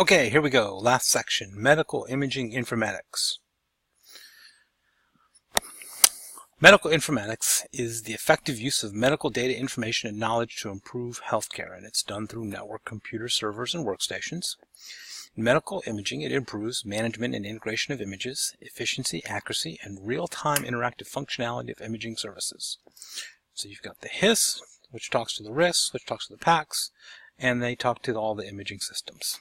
Okay, here we go. Last section, medical imaging informatics. Medical informatics is the effective use of medical data, information, and knowledge to improve healthcare, and it's done through network computer servers and workstations. In medical imaging, it improves management and integration of images, efficiency, accuracy, and real-time interactive functionality of imaging services. So you've got the HIS, which talks to the RIS, which talks to the PACS, and they talk to all the imaging systems.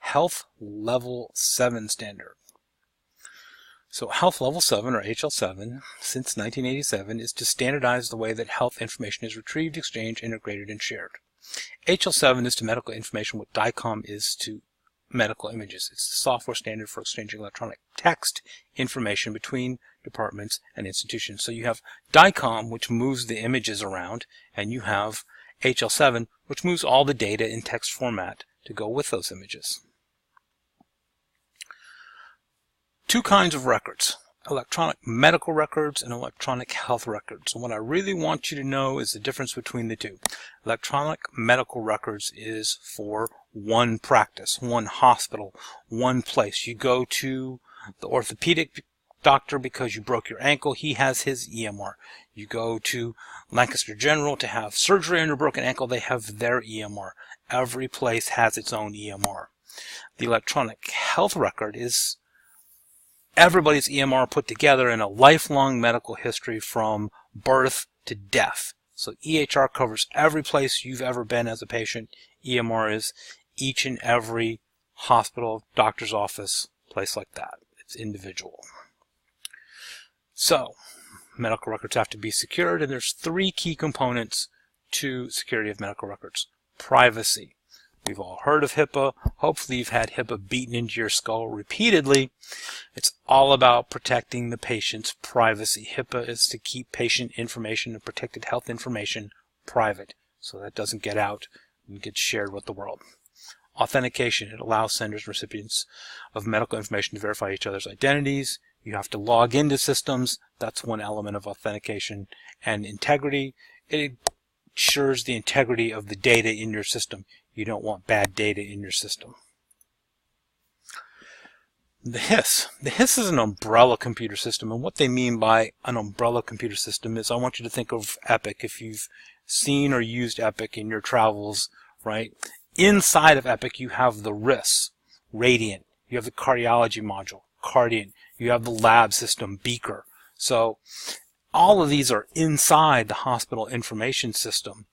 Health Level 7 standard. So Health Level 7, or HL7, since 1987, is to standardize the way that health information is retrieved, exchanged, integrated, and shared. HL7 is to medical information what DICOM is to medical images. It's the software standard for exchanging electronic text information between departments and institutions. So you have DICOM, which moves the images around, and you have HL7, which moves all the data in text format to go with those images. Two kinds of records: electronic medical records and electronic health records. And what I really want you to know is the difference between the two. Electronic medical records is for one practice, one hospital, one place. You go to the orthopedic doctor because you broke your ankle, he has his EMR. You go to Lancaster General to have surgery on your broken ankle, they have their EMR. Every place has its own EMR. The electronic health record is everybody's EMR put together in a lifelong medical history from birth to death. So EHR covers every place you've ever been as a patient. EMR is each and every hospital, doctor's office, place like that. It's individual. So medical records have to be secured, and there's three key components to security of medical records. Privacy. We've all heard of HIPAA. Hopefully you've had HIPAA beaten into your skull repeatedly. It's all about protecting the patient's privacy. HIPAA is to keep patient information and protected health information private, so that doesn't get out and get shared with the world. Authentication. It allows senders and recipients of medical information to verify each other's identities. You have to log into systems. That's one element of authentication. And integrity. It ensures the integrity of the data in your system. You don't want bad data in your system. The HIS. The HIS is an umbrella computer system, and what they mean by an umbrella computer system is, I want you to think of Epic. If you've seen or used Epic in your travels, right? Inside of Epic you have the RIS, Radiant. You have the cardiology module, Cardiant. You have the lab system, Beaker. So all of these are inside the hospital information system,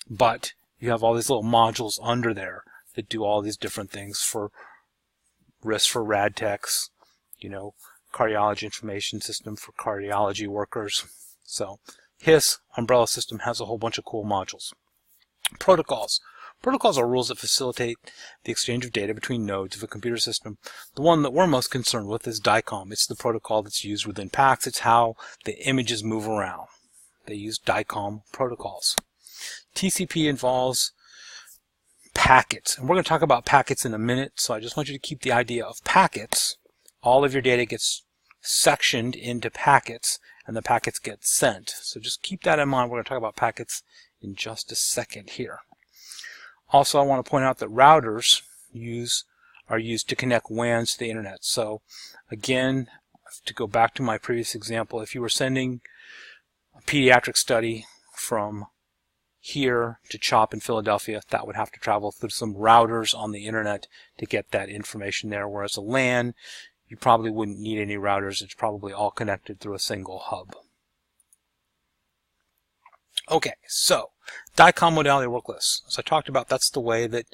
but you have all these little modules under there that do all these different things for RIS for rad techs, cardiology information system for cardiology workers. So HIS, umbrella system, has a whole bunch of cool modules. Protocols. Protocols are rules that facilitate the exchange of data between nodes of a computer system. The one that we're most concerned with is DICOM. It's the protocol that's used within PACS. It's how the images move around. They use DICOM protocols. TCP involves packets, and we're going to talk about packets in a minute, so I just want you to keep the idea of packets. All of your data gets sectioned into packets, and the packets get sent. So just keep that in mind. We're going to talk about packets in just a second here. Also, I want to point out that routers are used to connect WANs to the internet. So again, to go back to my previous example, if you were sending a pediatric study from here to CHOP in Philadelphia, that would have to travel through some routers on the internet to get that information there, whereas a LAN, you probably wouldn't need any routers. It's probably all connected through a single hub. Okay, so DICOM Modality Worklists. As I talked about, that's the way that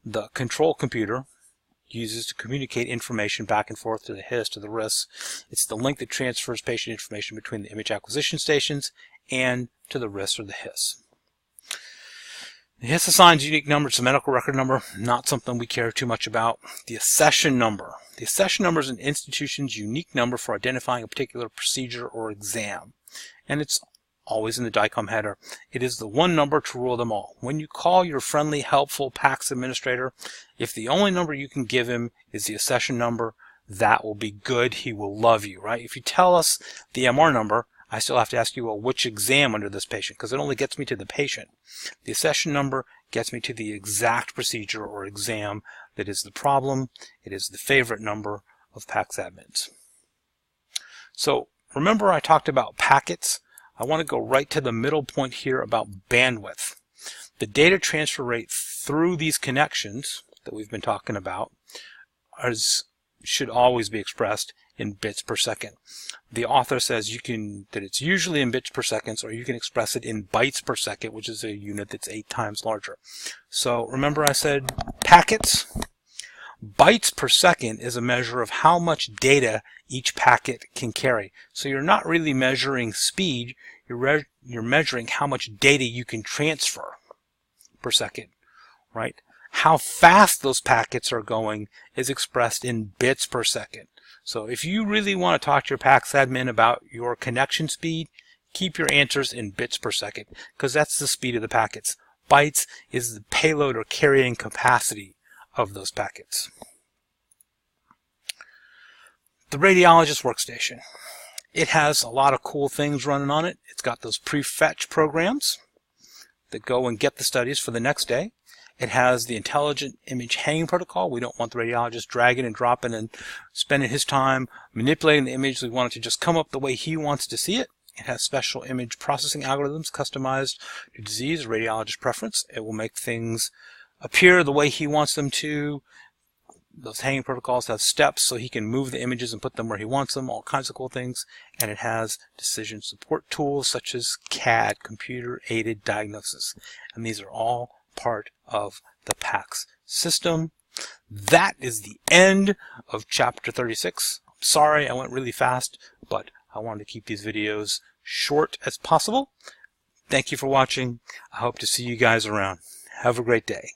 the control computer uses to communicate information back and forth to the HIS, to the RIS. It's the link that transfers patient information between the image acquisition stations and to the RIS or the HIS. The HIS assigns unique numbers to medical record number, not something we care too much about. The accession number. The accession number is an institution's unique number for identifying a particular procedure or exam, and it's always in the DICOM header. It is the one number to rule them all. When you call your friendly, helpful PACS administrator, if the only number you can give him is the accession number, that will be good. He will love you, right? If you tell us the MR number, I still have to ask you, well, which exam under this patient? Because it only gets me to the patient. The accession number gets me to the exact procedure or exam that is the problem. It is the favorite number of PACS admins. So remember I talked about packets. I want to go right to the middle point here about bandwidth. The data transfer rate through these connections that we've been talking about should always be expressed in bits per second. The author says that it's usually in bits per second, or you can express it in bytes per second, which is a unit that's 8 times larger. So remember I said packets? Bytes per second is a measure of how much data each packet can carry. So you're not really measuring speed, you're measuring how much data you can transfer per second, right? How fast those packets are going is expressed in bits per second. So if you really want to talk to your PACS admin about your connection speed, keep your answers in bits per second, because that's the speed of the packets. Bytes is the payload or carrying capacity of those packets. The radiologist workstation. It has a lot of cool things running on it. It's got those prefetch programs that go and get the studies for the next day. It has the intelligent image hanging protocol. We don't want the radiologist dragging and dropping and spending his time manipulating the image. We want it to just come up the way he wants to see it. It has special image processing algorithms customized to disease, radiologist preference. It will make things appear the way he wants them to. Those hanging protocols have steps so he can move the images and put them where he wants them, all kinds of cool things. And it has decision support tools such as CAD, computer-aided diagnosis. And these are all part of the PACS system. That is the end of chapter 36. I'm sorry I went really fast, but I wanted to keep these videos short as possible. Thank you for watching. I hope to see you guys around. Have a great day.